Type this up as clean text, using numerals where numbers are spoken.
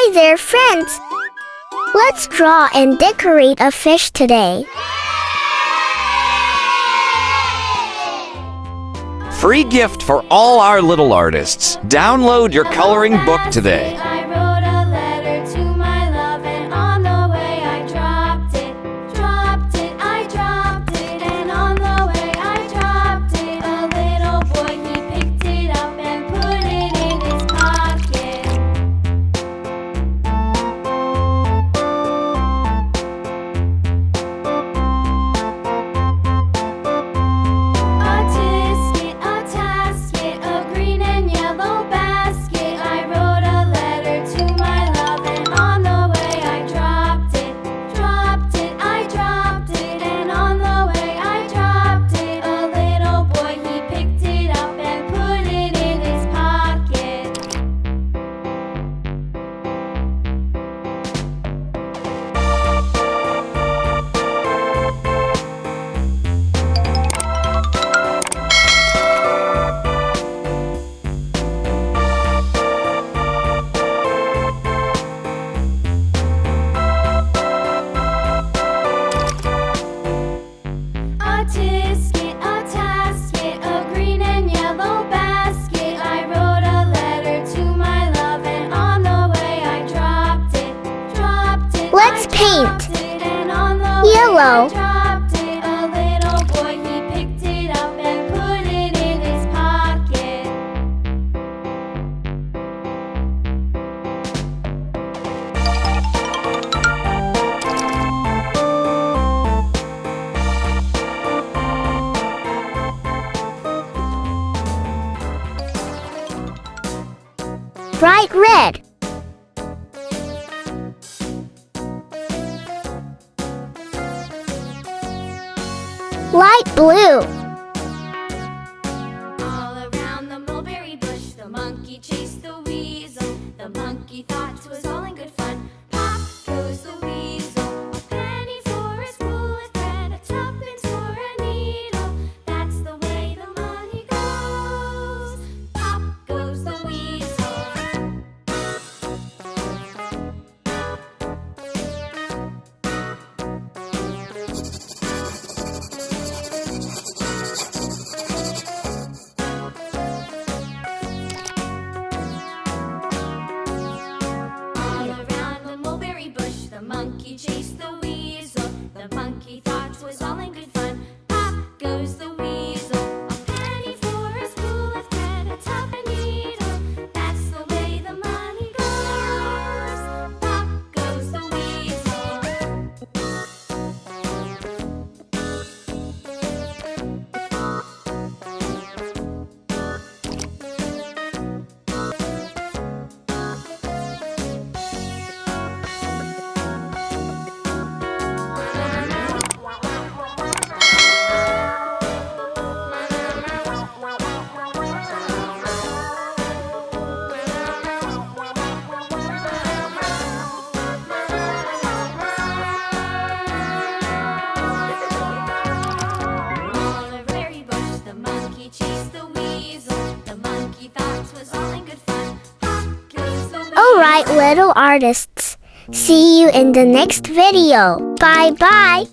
Hi there, friends! Let's draw and decorate a fish today. Free gift for all our little artists. Download your coloring book today. I wrote a letter to my love, and on the way I dropped it. I dropped it, and on the way I dropped it. A little boy, he picked it up and put it in his pocket. A tasket, a green and yellow basket. I wrote a letter to my love, and on the way I dropped it. I dropped it, and on the way I dropped it. A little boy, he picked it up and put it in his pocket. A tasket, a green and yellow basket. I wrote a letter to my love, and on the way I dropped it. Let's paint. And on the way Yellow. I dropped it. A little boy, he picked it up and put it in his pocket. Bright red. Light blue. All around the mulberry bush, the monkey chased the weasel. The monkey thought 'twas all in good fun. Pop goes the weasel. A penny for a spool of thread, a tuppence for a needle. That's the way the money goes. Pop goes the weasel. All around the mulberry bush, the monkey chased the weasel. The monkey thought 'twas all in good fun. Pop goes the weasel. A penny for a spool of thread, a tuppence needle. That's the way the money goes. Pop goes the weasel. All a very bush, the monkey chased the weasel. The monkey thought 'twas all in good fun. Pop goes the weasel. Alright, little artists. See you in the next video. Bye bye.